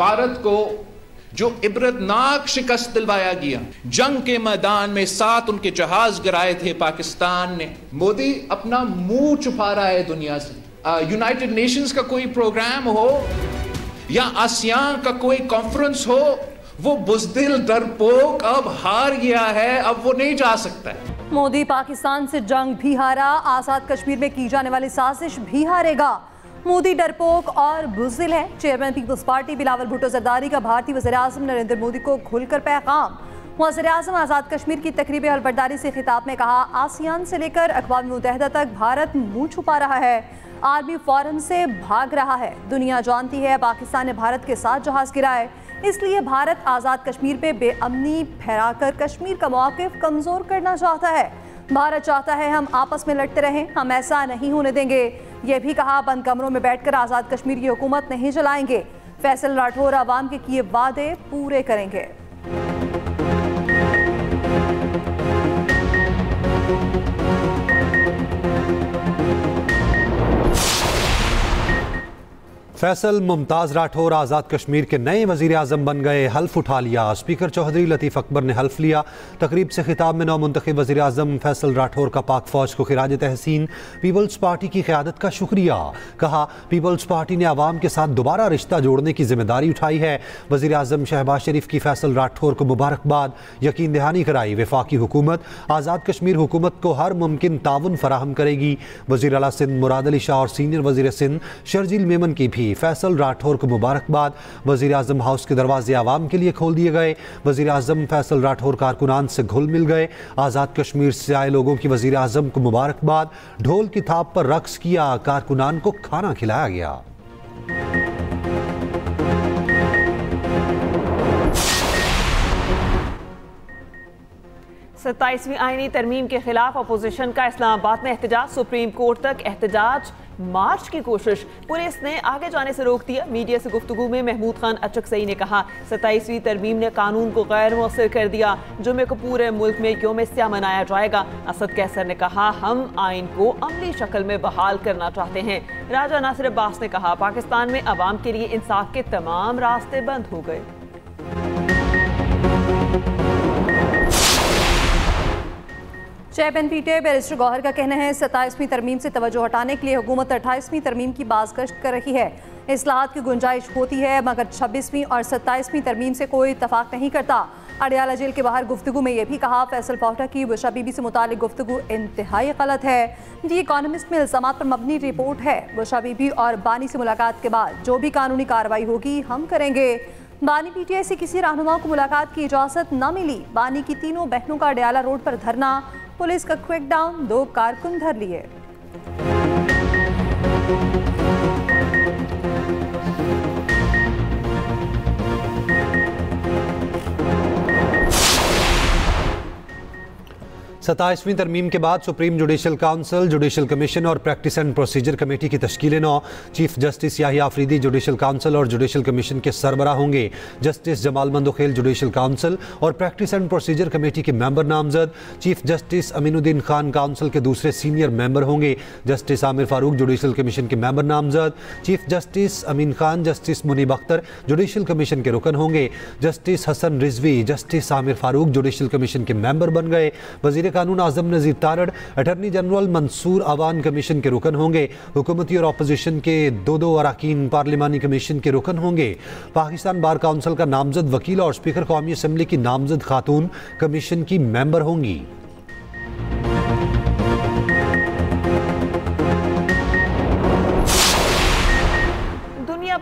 भारत को जो इबरतनाक शिकस्त दिलवाया गया, जंग के मैदान में 7 उनके जहाज गिराए थे पाकिस्तान ने। मोदी अपना मुंह छुपा रहा है दुनिया से। यूनाइटेड नेशंस का कोई प्रोग्राम हो या आसियान का कोई कॉन्फ्रेंस हो, वो बुज़दिल डरपोक अब हार गया है, अब वो नहीं जा सकता है। मोदी पाकिस्तान से जंग भी हारा, आजाद कश्मीर में की जाने वाली साजिश भी हारेगा। मोदी डरपोक और बुज़दिल है। चेयरमैन पीपल्स पार्टी बिलावल भुट्टो जरदारी का भारतीय वज़ीर-ए-आज़म नरेंद्र मोदी को खुलकर पैगाम। वज़ीर-ए-आज़म आज़ाद कश्मीर की तकरीब हलबर्दारी से खिताब में कहा, आसियान से लेकर अक़वाम मुत्तहिदा तक भारत मुंह छुपा रहा है, आर्मी फौरन से भाग रहा है। दुनिया जानती है पाकिस्तान ने भारत के साथ जहाज गिराए, इसलिए भारत आज़ाद कश्मीर पे बेअमनी फैलाकर कश्मीर का मौक़िफ़ कमज़ोर करना चाहता है। भारत चाहता है हम आपस में लड़ते रहें, हम ऐसा नहीं होने देंगे। ये भी कहा, बंद कमरों में बैठकर आज़ाद कश्मीर की हुकूमत नहीं चलाएंगे। फैसल राठौर आवाम के किए वादे पूरे करेंगे। फैसल मुमताज़ राठौर आज़ाद कश्मीर के नए वज़ीर आज़म बन गए, हल्फ उठा लिया। स्पीकर चौधरी लतीफ़ अकबर ने हल्फ लिया। तकरीब से खिताब में नौमुंतखब वज़ीर आज़म फैसल राठौर का पाक फ़ौज को खिराज तहसीन, पीपल्स पार्टी की क़यादत का शुक्रिया। कहा, पीपल्स पार्टी ने आवाम के साथ दोबारा रिश्ता जोड़ने की जिम्मेदारी उठाई है। वज़ीर आज़म शहबाज शरीफ की फैसल राठौर को मुबारकबाद, यकीन दहानी कराई। वफाकी हुकूमत आज़ाद कश्मीर हुकूमत को हर मुमकिन ताउन फराहम करेगी। वज़ीर आला सिंध मुराद अली शाह और सीनियर वज़ीर सिंध शर्जील मेमन की भी फैसल राठौर को मुबारकबाद। वज़ीर आज़म हाउस के दरवाजे आवाम के लिए खोल दिए गए। वज़ीर आज़म फैसल राठौर कारकुनान से घुल मिल गए। आज़ाद कश्मीर से आए लोगों की वज़ीर आज़म को मुबारकबाद। ढोल की थाप पर रक्स किया, कारकुनान को खाना खिलाया गया। 27वीं आईनी तरमीम के खिलाफ अपोजिशन का इस्लामाबाद में एहतजाज, सुप्रीम कोर्ट तक एहतजाज मार्च की कोशिश, पुलिस ने आगे जाने से रोक दिया। मीडिया से गुफ्तगू में महमूद खान अचकसई ने कहा, 27वीं तरमीम ने कानून को गैर मौसर कर दिया। जुमे को पूरे मुल्क में यौम स्या मनाया जाएगा। असद कैसर ने कहा, हम आइन को अमली शक्ल में बहाल करना चाहते हैं। राजा नासिर अब्बास ने कहा, पाकिस्तान में अवाम के लिए इंसाफ के तमाम रास्ते बंद हो गए। चेयरमैन पीटीआई बैरिस्टर गौहर का कहना है, 27वीं तरमीम से तवज्जो हटाने के लिए हुकूमत 28वीं तरमीम की बाज़गश्त कर रही है। इस्लाहात की गुंजाइश होती है, मगर 26वीं और 27वीं तरमीम से कोई इत्तफाक नहीं करता। अडियाला जेल के बाहर गुफ्तगू में यह भी कहा, फैसल पौटा की बुशरा बीबी से मुतालिक गुफ्तगू इंतहाई गलत है। दी इकॉनमिस्ट में इल्ज़ामात पर मबनी रिपोर्ट है। बुशरा बीबी और बानी से मुलाकात के बाद जो भी कानूनी कार्रवाई होगी हम करेंगे। बानी पीटीआई से किसी रहनुमा को मुलाकात की इजाज़त न मिली। बानी की तीनों बहनों का अडियाला रोड पर धरना, पुलिस का क्विक डाउन, 2 कारकुन धर लिए। सत्ताईसवीं तरमीम के बाद supreme judicial council, judicial commission और प्रैक्टिस एंड प्रोसीजर कमेटी की तश्कील 9। Chief justice Yahya Afridi judicial council और जुडिशल कमीशन के सरबराह होंगे। Justice Jamal Mandokhail judicial council और प्रैक्टिस एंड प्रोसीजर कमेटी के मेंबर नामजद। Chief justice Aminuddin Khan council के दूसरे सीनियर मेंबर होंगे। Justice Aamir Farooq judicial commission के मेंबर नामजद। Chief justice Amin Khan, justice Munib Akhtar judicial commission के रुकन होंगे। Justice Hasan Rizvi, justice Aamir Farooq judicial commission के मेंबर बन गए। वजीर कानून Azam Nazeer Tarar, attorney general Mansoor Awan commission के रुकन होंगे। हुकूमती और अपोजिशन के 2 अरकान पार्लिमानी कमीशन के रुकन होंगे। पाकिस्तान बार काउंसिल का नामजद वकील और स्पीकर कौमी असम्बली की नामजद खातून कमीशन की मेंबर होंगी।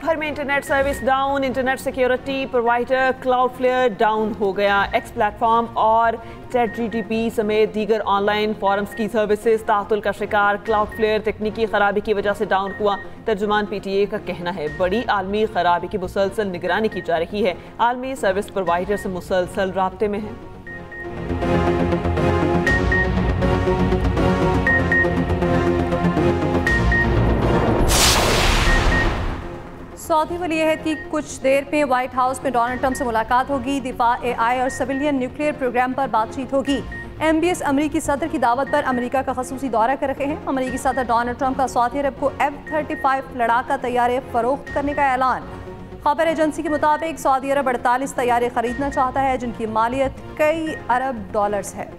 भर में internet service down, internet security provider Cloudflare down हो गया। एक्स प्लेटफॉर्म और चैटजीपीटी समेत दीगर ऑनलाइन फोरम्स की सर्विसेज तातुल का शिकार। क्लाउडफ्लेयर तकनीकी खराबी की वजह से डाउन हुआ। तर्जुमान पीटीए का कहना है, बड़ी आलमी खराबी की मुसलसल निगरानी की जा रही है। आलमी सर्विस प्रोवाइडर से मुसलसल राब्ते में है। सऊदी वली अहद की कुछ देर में व्हाइट हाउस में डोनाल्ड ट्रंप से मुलाकात होगी। दिफा, AI और सिविलियन न्यूक्लियर प्रोग्राम पर बातचीत होगी। MBS अमरीकी सदर की दावत पर अमेरिका का खसूसी दौरा कर रहे हैं। अमेरिकी सदर डोनाल्ड ट्रंप का सऊदी अरब को F-35 लड़ाका तैयारे फरोख्त करने का ऐलान। खबर एजेंसी के मुताबिक सऊदी अरब 48 तैयारे खरीदना चाहता है जिनकी मालियत कई अरब डॉलर्स है।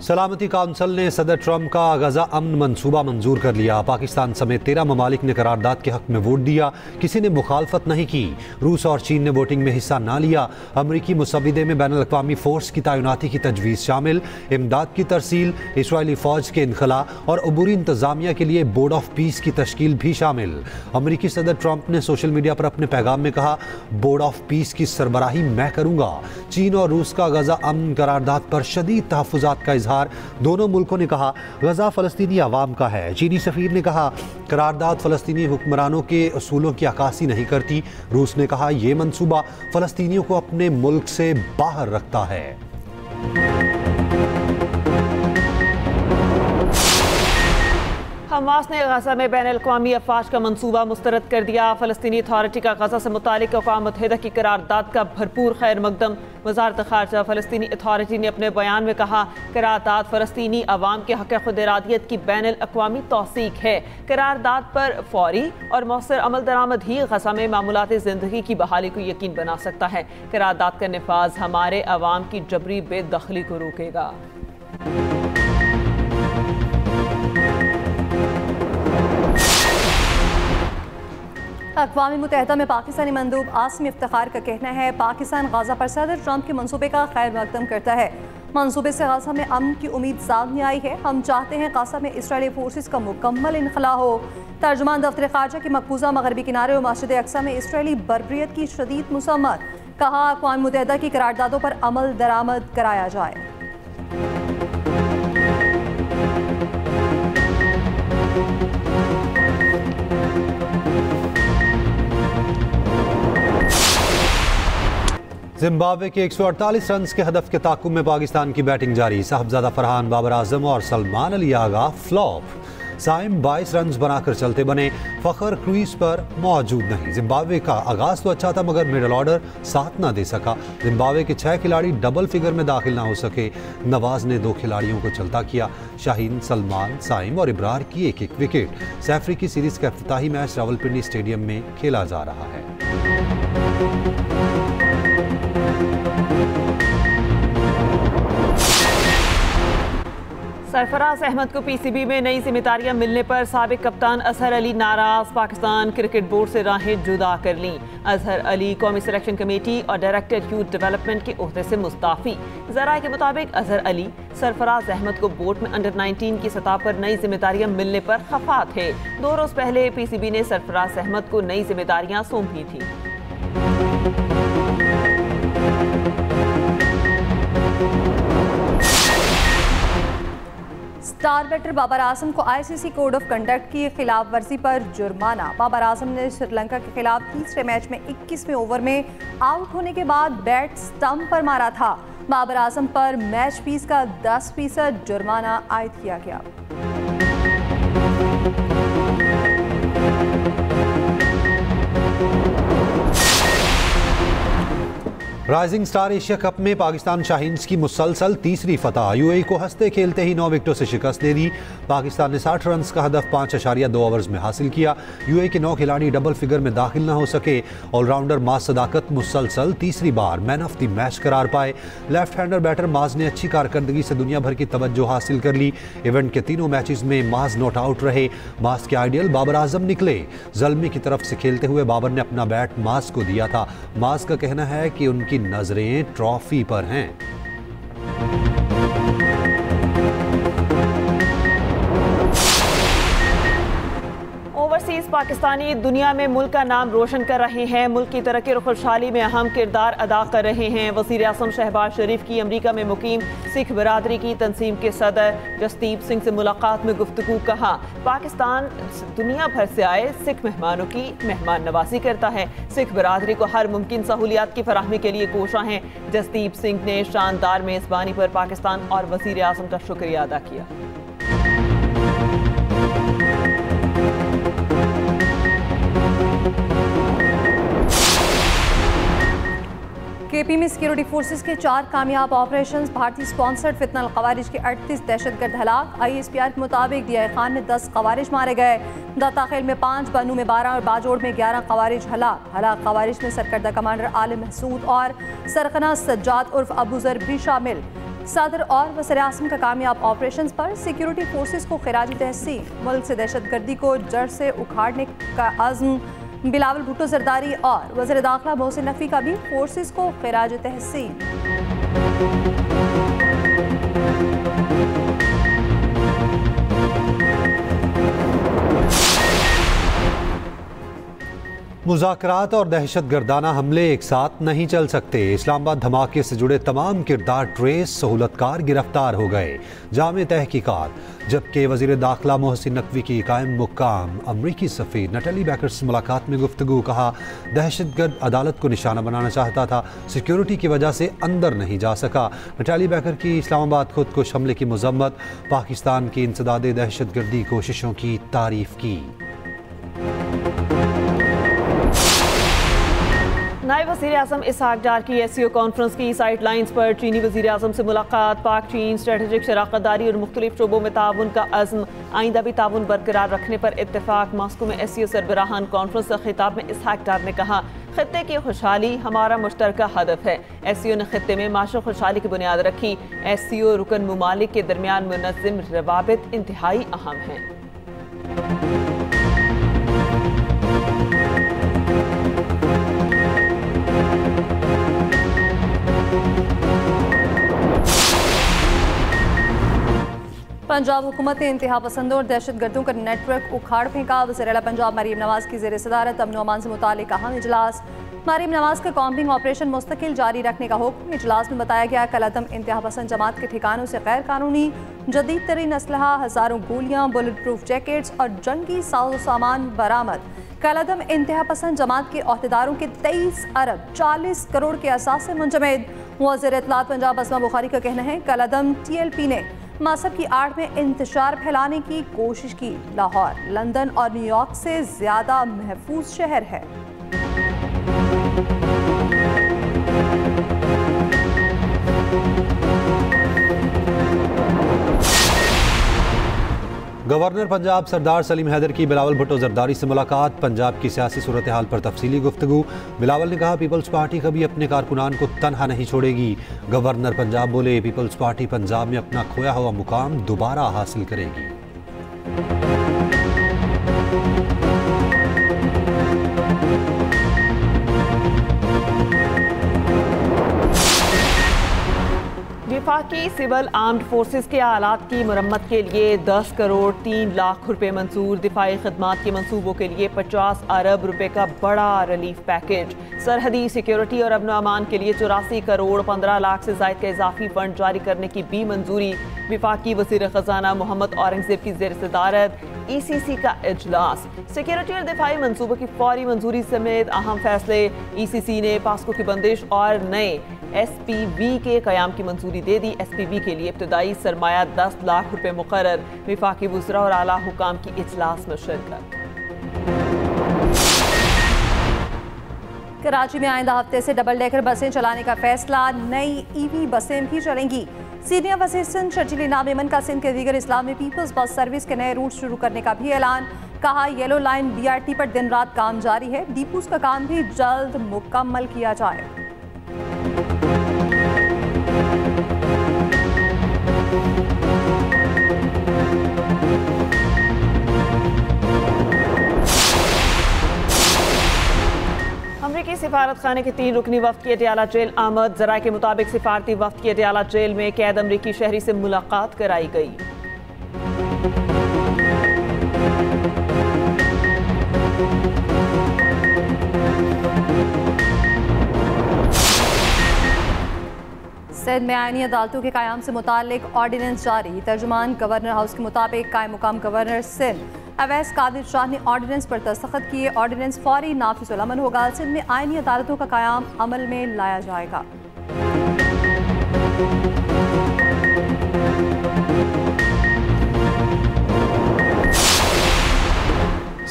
सलामती काउंसिल ने सदर ट्रंप का गजा अमन मंसूबा मंजूर कर लिया। पाकिस्तान समेत 13 ममालिक ने करारदाद के हक में वोट दिया, किसी ने मुखालफत नहीं की। रूस और चीन ने वोटिंग में हिस्सा ना लिया। अमरीकी मुसविदे में बैनुल अक़वामी फोर्स की तैनाती की तजवीज़ शामिल, इमदाद की तरसील, इसराइली फ़ौज के इनखला और अबूरी इंतज़ामिया के लिए बोर्ड ऑफ पीस की तश्कील भी शामिल। अमरीकी सदर ट्रंप ने सोशल मीडिया पर अपने पैगाम में कहा, बोर्ड ऑफ पीस की सरबराही मैं करूँगा। चीन और रूस का गजा अमन करारदाद पर शदीद तहफ़्फ़ुज़ात का इजहार। दोनों मुल्कों ने कहा गजा फ़लस्तीनी अवाम का है। चीनी सफ़ीर ने कहा करारदाद फ़लस्तीनी हुक्मरानों के असूलों की अक्कासी नहीं करती। रूस ने कहा यह मंसूबा फ़लस्तीनियों को अपने मुल्क से बाहर रखता है। हमास ने गजा में बैन अल-अक़वामी अफवाज का मंसूबा मुस्तरद कर दिया। फ़लस्तीनी अथॉरिटी का गजा से मुतालिक अक़वाम मुत्तहिदा की करारदाद का भरपूर खैर मकदम। वज़ारत ख़ारजा फ़लस्तीनी अथॉरिटी ने अपने बयान में कहा करारदाद फ़लस्तीनी अवाम के हक़ खुद इरादियत की बैन अल-अक़वामी तौसीक है। करारदाद पर फौरी और मौसर अमल दरामद ही गजा में मामूलाती ज़िंदगी की बहाली को यकीन बना सकता है। करारदाद का नफाज हमारे अवाम की जबरी बेदखली को रोकेगा। अक़वाम मुत्तहिदा में पाकिस्तानी मंदूब आसिम इफ्तिखार का कहना है पाकिस्तान गाज़ा पर सदर ट्रंप के मंसूबे का खैर मकदम करता है। मंसूबे से गाज़ा में अमन की उम्मीद सामने आई है। हम चाहते हैं गाज़ा में इसराइली फोर्सेस का मुकम्मल इनखला हो। तर्जुमान दफ्तर ख़ारजा की मकबूजा मगरबी किनारे और मस्जिद अक्सा में इसराइली बर्बरियत की शदीद मुसम्मत। कहा अक़वाम मुत्तहिदा की करारदादों पर अमल दरामद कराया जाए। जिम्बाब्वे के 148 रन के हदफ के ताक़ुब में पाकिस्तान की बैटिंग जारी। साहबजादा फरहान, बाबर आजम और सलमान अली आगा फ्लॉप। साइम 22 रन बनाकर चलते बने। फ़खर क्रीज पर मौजूद नहीं। जिम्बाब्वे का आगाज तो अच्छा था मगर मिडल ऑर्डर साथ ना दे सका। जिम्बाब्वे के 6 खिलाड़ी डबल फिगर में दाखिल ना हो सके। नवाज ने 2 खिलाड़ियों को चलता किया। शाहीन, सलमान, साइम और इब्रार की एक एक विकेट। सैफ की सीरीज का इफ्तिताही मैच रावलपिंडी स्टेडियम में खेला जा रहा है। सरफराज अहमद को पीसीबी में नई जिम्मेदारियां मिलने पर साबिक कप्तान अजहर अली नाराज। पाकिस्तान क्रिकेट बोर्ड से राहें जुदा कर लीं। अजहर अली कौमी सिलेक्शन कमेटी और डायरेक्टर यूथ डेवलपमेंट के ओहदे से मुस्ताफ़ी। ज़राए के मुताबिक अजहर अली सरफराज अहमद को बोर्ड में अंडर 19 की सतह पर नई जिम्मेदारियां मिलने पर खफा थे। 2 रोज़ पहले पीसीबी ने सरफराज अहमद को नई जिम्मेदारियां सौंपी थी। स्टार बैटर बाबर आजम को आईसीसी कोड ऑफ कंडक्ट की खिलाफ वर्जी पर जुर्माना। बाबर आजम ने श्रीलंका के खिलाफ तीसरे मैच में 21वें ओवर में आउट होने के बाद बैट स्टंप पर मारा था। बाबर आजम पर मैच फीस का 10% जुर्माना आयद किया गया। राइजिंग स्टार एशिया कप में पाकिस्तान शाहीन्स की मुसलसल तीसरी फतह। यूएई को हंसते खेलते ही 9 विकेटों से शिकस्त दे दी। पाकिस्तान ने 60 रन का हदफ 5.2 ओवर्स में हासिल किया। यूएई के 9 खिलाड़ी डबल फिगर में दाखिल न हो सके। ऑलराउंडर माज सदाकत मुसलसल तीसरी बार मैन ऑफ द मैच करार पाए। लेफ्ट हैंडर बैटर माज ने अच्छी कारकर्दगी से दुनिया भर की तवज्जो हासिल कर ली। इवेंट के तीनों मैचेस में माज नॉट आउट रहे। माज के आइडियल बाबर आजम निकले। ज़ल्मी की तरफ से खेलते हुए बाबर ने अपना बैट माज को दिया था। माज का कहना है कि उनकी नजरें ट्रॉफी पर हैं। ओवरसीज पाकिस्तानी दुनिया में मुल्क का नाम रोशन कर रहे हैं। मुल्क की तरक्की और खुशहाली में अहम किरदार अदा कर रहे हैं। वज़ीर आज़म शहबाज शरीफ की अमरीका में मुकीम सिख बरादरी की तंजीम के सदर जसदीप सिंह से मुलाकात में गुफ्तगू। कहा पाकिस्तान दुनिया भर से आए सिख मेहमानों की मेहमान नवाजी करता है। सिख बरादरी को हर मुमकिन सहूलियात की फराहमी के लिए कोशा हैं। जसदीप सिंह ने शानदार मेज़बानी पर पाकिस्तान और वज़ीर आज़म का शुक्रिया अदा किया। केपी में सिक्योरिटी फोर्सेस के 4 कामयाब ऑपरेशंस, भारतीय स्पॉन्सर्ड फितनल खवारिज के 38 दहशतगर्द हलाक। ISPR के मुताबिक DI खान में 10 खवारिज मारे गए, दाताखेल में 5, बनू में 12 और बाजोड़ में 11 खवारिज हलाक खवारिज में सरकर्दा कमांडर आलिम महसूद और सरखना सज्जाद उर्फ अबू जर भी शामिल। सदर और वज़ीर आज़म का कामयाब ऑपरेशन पर सिक्योरिटी फोर्सेस को खिराज तहसीन। मुल्क से दहशतगर्दी को जड़ से उखाड़ने का आज़म बिलावल भुट्टो जरदारी और वज़ीर दाखिला मोहसिन नकवी का भी फोर्सेस को खिराज तहसीन। मुज़ाकरात और दहशतगर्दाना हमले एक साथ नहीं चल सकते। इस्लामाबाद धमाके से जुड़े तमाम किरदार ट्रेस, सहूलतकार गिरफ्तार हो गए। जामे तहकीकात, जबकि वज़ीर दाखिला मोहसिन नकवी की कायम मुकाम अमरीकी सफ़ीर नटली बैकर से मुलाकात में गुफ्तगू। कहा, दहशतगर्द अदालत को निशाना बनाना चाहता था, सिक्योरिटी की वजह से अंदर नहीं जा सका। नटली बैकर की इस्लामाबाद खुदकुश हमले की मजम्मत, पाकिस्तान की इंसदादे दहशतगर्दी कोशिशों की तारीफ की। नायब वज़ीर आज़म इसहाक डार की SCO कॉन्फ्रेंस की साइड लाइन्स पर चीनी वज़ीर आज़म से मुलाकात। पाक चीन स्ट्रेटेजिक शराकतदारी और मुख्तलिफ शोबों में ताउन का अज़्म, आइंदा भी ताउन बरकरार रखने पर इत्तेफाक। मॉस्को में SCO सरबराहान कॉन्फ्रेंस के खिताब में इसहाक डार ने कहा, खित्ते की खुशहाली हमारा मुश्तरका हदफ है। SCO ने खित्ते में माशी खुशहाली की बुनियाद रखी। SCO रुकन मुमालिक के दरमियान मुनज़्ज़म रवाबित इंतहाई अहम हैं। पंजाब हुकूमत ने इंतहा पसंदों और दहशतगर्दों का नेटवर्क उखाड़ फेंका। वज़ीर आला पंजाब मरीम नवाज की ज़ेर सदारत अमन अमान से मुताल्लिक़ अहम इजलास। मरीम नवाज का कॉम्बिंग ऑपरेशन मुस्तकिल जारी रखने का हुक्म। इजलास में बताया गया, कलअदम इंतहा पसंद जमात के ठिकानों से गैर कानूनी जदीद तरीन असलहा, हज़ारों गोलियाँ, बुलेट प्रूफ जैकेट्स और जंगी साजो सामान बरामद। कलअदम इंतहा पसंद जमात के अहदेदारों के 23 अरब 40 करोड़ के असासे मुंजमद। वज़ीर इत्तलात पंजाब अस्मा बुखारी का कहना है, कलअदम TLP ने मजहब की आड़ में इंतशार फैलाने की कोशिश की। लाहौर लंदन और न्यूयॉर्क से ज्यादा महफूज शहर है। गवर्नर पंजाब सरदार सलीम हैदर की बिलावल भुट्टो जरदारी से मुलाकात। पंजाब की सियासी सूरत हाल पर तफसीली गुफ्तगू। बिलावल ने कहा, पीपल्स पार्टी कभी अपने कारकुनान को तनहा नहीं छोड़ेगी। गवर्नर पंजाब बोले, पीपल्स पार्टी पंजाब में अपना खोया हुआ मुकाम दोबारा हासिल करेगी। वफाकी सिविल आर्म्ड फोर्सेस के आलात की मरम्मत के लिए 10 करोड़ 3 लाख रुपए मंजूर। दिफाई खदमात के मंसूबों के लिए 50 अरब रुपए का बड़ा रिलीफ पैकेज। सरहदी सिक्योरिटी और अमन अमान के लिए 84 करोड़ 15 लाख से ज़ायद का इजाफी फंड जारी करने की भी मंजूरी। वफाकी वज़ीर ख़जाना मोहम्मद औरंगज़ेब की ज़ेर सदारत ECC का इजलास। सिक्योरिटी और दिफाई मंसूबों की फौरी मंजूरी समेत अहम फैसले। ECC ने पास्को की बंदिश और नए SPV के क़याम की मंजूरी दे दी। SPV के लिए इब्तदाई सरमाया 10 लाख रुपए मुकर्रर। वफाकी वज़रा और आला हुकाम की इजलास में शिरकत। कराची में आइंदा हफ्ते से डबल डेकर बसें चलाने का फैसला। नई EV बसें भी चलेंगी। सीनियर वज़ीर सिंध शर्जील इनाम मेमन का सिंध के दीगर इस्लाम में पीपल्स बस सर्विस के नए रूट शुरू करने का भी ऐलान। कहा, येलो लाइन BRT पर दिन रात काम जारी है। डिपोज का काम भी जल्द मुकम्मल किया जाए। अमरीकी सिफारत खाने के 3 रुकनी वफ्द की अटियाला जेल आमद। जराये के मुताबिक सिफारती वफ्द की अटियाला जेल में कैद अमरीकी शहरी से मुलाकात कराई गई। सिंध में आईनी अदालतों के कायम से मुतालिक ऑर्डिनेंस जारी। तर्जुमान गवर्नर हाउस के मुताबिक कायम मुकाम गवर्नर सिंध अवैस कादिर शाह ने ऑर्डिनेंस पर दस्तखत किए। ऑर्डिनेंस फौरी नाफिजुल अमल होगा। सिंध में आईनी अदालतों का कायम अमल में लाया जाएगा।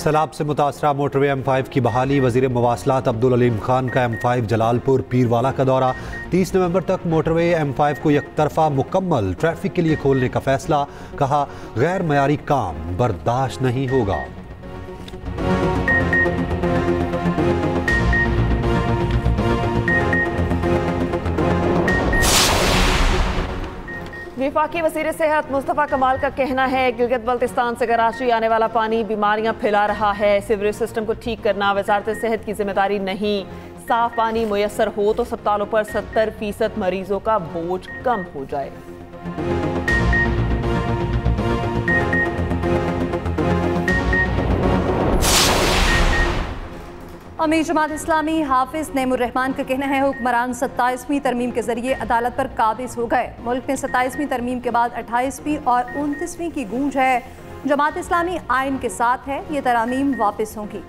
सैलाब से मुतासरा मोटरवे M5 की बहाली। वजीर मवासलात अब्दुल अलीम खान का M5 जलालपुर पीरवाला का दौरा। 30 नवंबर तक मोटरवे M5 को एकतरफा मुकम्मल ट्रैफिक के लिए खोलने का फैसला। कहा, गैर मयारी काम बर्दाश्त नहीं होगा। वफाकी वज़ीर सेहत मुस्तफ़ा कमाल का कहना है, गिलगित बल्तिस्तान से कराची आने वाला पानी बीमारियां फैला रहा है। सीवरेज सिस्टम को ठीक करना वजारत सेहत की जिम्मेदारी नहीं। साफ पानी मुयसर हो तो अस्पतालों पर 70% मरीजों का बोझ कम हो जाए। अमीर जमात इस्लामी हाफिज नईमुर्रहमान का कहना है, हुक्मरान 27वीं तरमीम के जरिए अदालत पर काबिज हो गए। मुल्क में 27वीं तरमीम के बाद 28वीं और 29वीं की गूंज है। जमात इस्लामी आइन के साथ है, ये तरामीम वापस होंगी।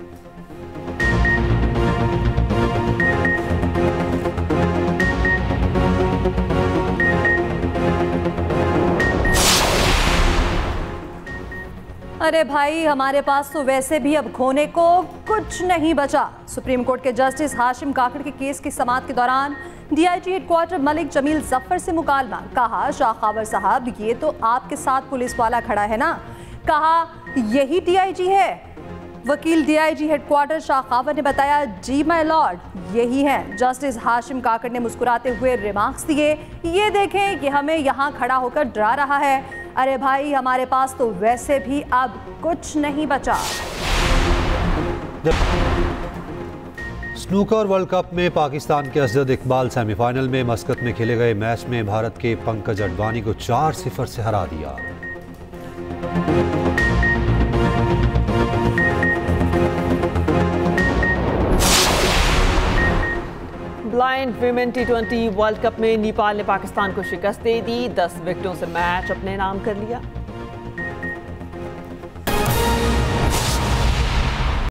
अरे भाई, हमारे पास तो वैसे भी अब खोने को कुछ नहीं बचा। सुप्रीम कोर्ट के जस्टिस हाशिम काकड़ के केस की समाअत के दौरान DIG हेडक्वार्टर मलिक जमील जफर से मुकालमा। कहा, शाह खावर साहब, ये तो आपके साथ पुलिस वाला खड़ा है ना। कहा, यही DIG है। वकील DIG हेडक्वार्टर शाह खावर ने बताया, जी माय लॉर्ड, यही है। जस्टिस हाशिम काकड़ ने मुस्कुराते हुए रिमार्क्स दिए, ये देखें कि हमें यहाँ खड़ा होकर डरा रहा है। अरे भाई, हमारे पास तो वैसे भी अब कुछ नहीं बचा। स्नूकर वर्ल्ड कप में पाकिस्तान के असद इकबाल सेमीफाइनल में मस्कत में खेले गए मैच में भारत के पंकज अडवाणी को 4-0 से हरा दिया। Blind women T20 world cup में नेपाल ने पाकिस्तान को शिकस्त दे दी। 10 विकेटों से मैच अपने नाम कर लिया।